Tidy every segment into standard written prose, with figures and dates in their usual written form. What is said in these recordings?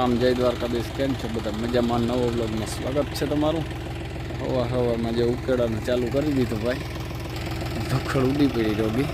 આમ જય દ્વારકાધીશ, કેમ છો બધા? મજામાં? નવો બ્લોગમાં સ્વાગત છે તમારું. હવામાં જે ઉકેડાનું ચાલુ કરી દીધું ભાઈ, ધોખડ ઉડી પડી રોગી.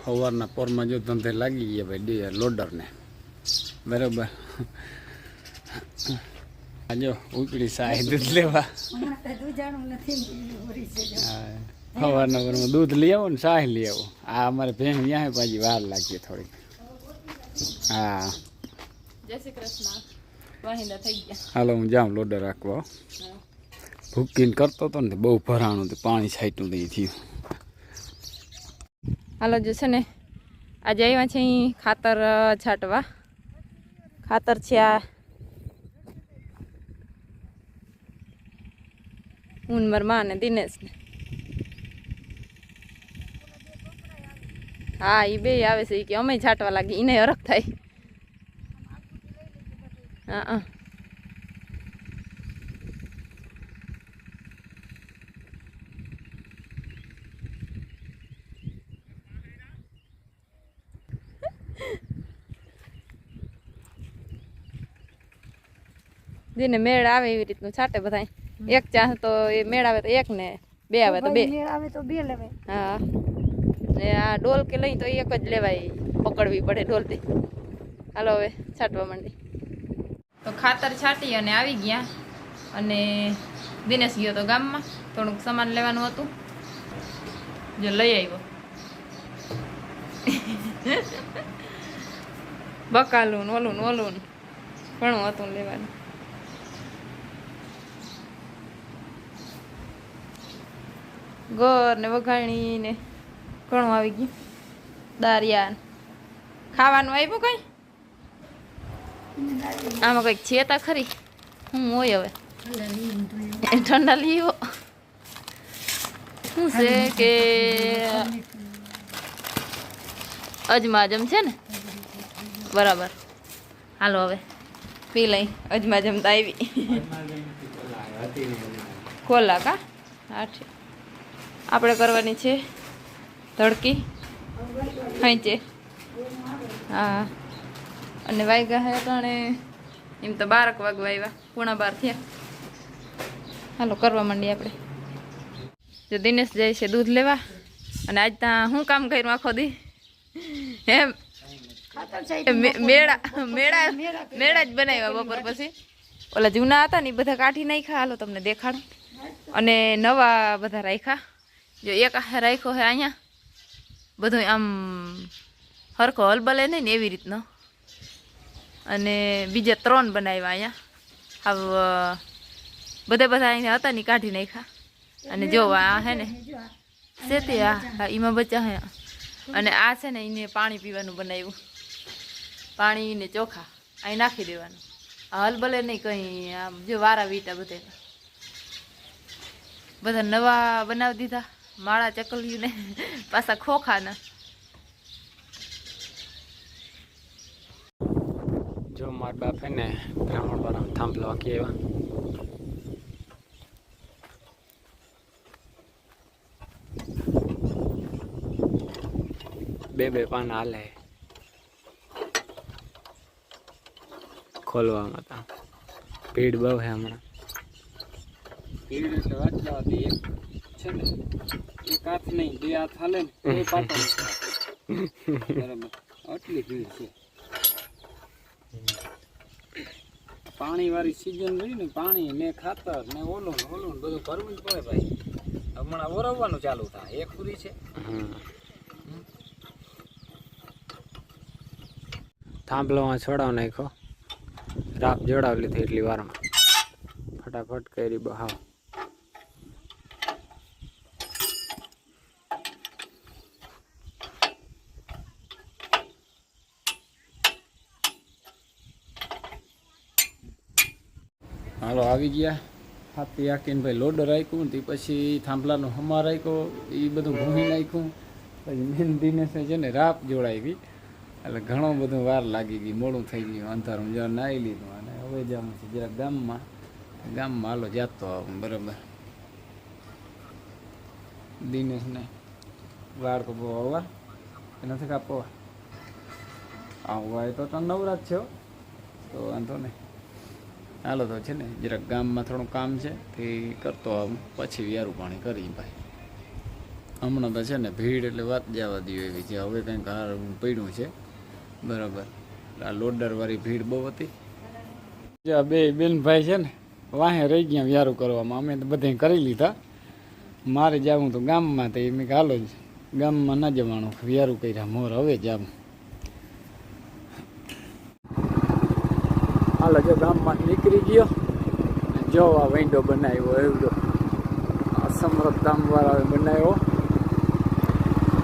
સવારના પોરમાં જો ધંધે લાગી ગયા ભાઈ લોડરને, બરાબર. આજો ઉપડી સાહે દૂધ લેવા, સવારના પોરમાં દૂધ લઈ આવો ને સાહે લઈ આવો. આ અમારે ભેણ ત્યાં પાછી વાર લાગીએ થોડી. હા, જય શ્રી કૃષ્ણ. વાહિંદા થઈ ગયા. હાલો હું જાઉં લોડર રાખવા. ભૂકીને કરતો હતો ને બહુ ભરાણું હતું, પાણી છાંટ્યું નહીં થયું. હાલો જો છે ને, આજે આવ્યા છે અહીં ખાતર છાંટવા. ખાતર છે આ હું મારા ને દિનેશ ને. હા એ બે આવે છે કે અમે છાંટવા લાગી, એને હરખ થાય. હા જેને મેળ આવે એવી રીતનું છાંટે બધા. એક ચાહ તો એ મેળ આવે તો એક ને બે આવે તો બે. આવે તો બે લેવાય. હા, ને આ ડોલ કે લઈ તો એક જ લેવાય, પકડવી પડે ડોલથી. હાલો હવે છાંટવા માંડી. તો ખાતર છાંટી અને આવી ગયા, અને દિનેશ ગયો તો ગામમાં, થોડુંક સામાન લેવાનું હતું, જો લઈ આવ્યો. બકાલું ઓલું ઓલું ઘણું હતું લેવાનું. ગોર ને વઘાણી ને ઘણું આવી ગયું. દારિયા ખાવાનું આવ્યું કઈ આમાં કઈક છે તા ખરી હું હોય હવે ઠંડા લીવો શું છે કે અજમાજમ છે ને બરાબર. હાલો હવે પી લઈ. અજમાજમ તો આવી ખોલા કા હા છે. આપણે કરવાની છે ધડકી ખાંચે. હા અને વાગ્યા હે અટાણે એમ તો 12 વાગવા આવ્યા 11:15 થયા. હાલો કરવા માંડીએ આપણે. જો દિનેશ જાય છે દૂધ લેવા અને આજ ત્યાં શું કામ કર્યું આખો દી એમ મેળા જ બનાવ્યા બપોર પછી. ઓલા જૂના હતા ને એ બધા કાઢી નાખ્યા. હાલો તમને દેખાડું. અને નવા બધા રાખ્યા. જો એક રાખ્યો હે અહીંયા બધું આમ હરખો હલબલે નહીં ને એવી રીતનો. અને બીજા 3 બનાવ્યા અહીંયા. હવે બધા અહીંયા હતા ને કાઢી નાખ્યા. અને જો આ હે ને સેતી હા એમાં બચ્ચા હે. અને આ છે ને એને પાણી પીવાનું બનાવ્યું. પાણી ને ચોખા અહીં નાખી દેવાનું. આ હલબલે નહીં કંઈ આમ જો વારા વીટા બધા નવા બનાવી દીધા. માળા ચકલ્યું ને પાછા ખોખાના. જો મારા બાપ હે ને બ્રાહ્મણ થાંભલો વાંકી આવ્યા. બે પાના હાલે ખોલવામાં. તા ભીડ બહુ હે હમણાં. ભીડ એટલે વાંચવા દઈએ છે ને એક હાથ નહીં 2 હાથ હાલે ને એ પાટો બરાબર. આટલી ભીડ છે. પાણી વાળી સિઝન રહી ને પાણી ને ખાતર ને ઓલું બધું કરવું જ પડે ભાઈ. હમણાં ઓરવવાનું ચાલુ થાય. એક પૂરી છે. થાંભલોમાં છોડાવ નાખ્યો. રાપ જોડાવી લીધી એટલી વારમાં ફટાફટ કરી બહાવ. હાલો આવી ગયા. હાથી હાકીને ભાઈ લોડર રાખ્યું તે પછી થાંભલાનો હમા રાખ્યો. એ બધું ભૂમી નાખ્યું. પછી મહેંદીને છે ને રાપ જોડાવી. એટલે ઘણું બધું વાર લાગી ગઈ. મોડું થઈ ગયું. અંધારું જરા નાહી લીધું. અને હવે જવાનું છે જરા ગામમાં હાલો જાતો આવું બરાબર. દિનેશને વાળ કપવા આવવા કે નથી કાપવા આવવા. એ તો નવરાત છે તો વાંધો નહીં. હાલો તો છે ને જરાક ગામમાં થોડું કામ છે તે કરતો આવું. પછી વ્યારું પાણી કરી ભાઈ. હમણાં તો છે ને ભીડ એટલે વાત જવા દો એવી છે. હવે કંઈક હાર પડ્યું છે બરાબર. આ લોડરવાળી ભીડ બહુ હતી. જ્યાં બે બેનભાઈ છે ને વાહે રહી ગયા વ્યારું કરવામાં. અમે તો બધે કરી લીધા. મારે જવું તો ગામમાં. તો મેં હાલો જ ગામમાં ન જવાનું. વ્યારું કર્યા મોર હવે જાવું. હાલો જો ગામમાં નીકળી ગયો. જો આ વિન્ડો બનાવ્યો એવડો સમૃદ્ધ ધામવાળાએ બનાવ્યો.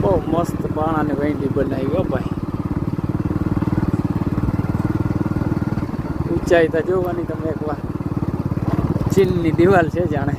બહુ મસ્ત પાણાની વેંડી બનાવી ભાઈ. ઊંચાઈ તો જોવાની તમે એકવાર. ચીનની દિવાલ છે જાણે.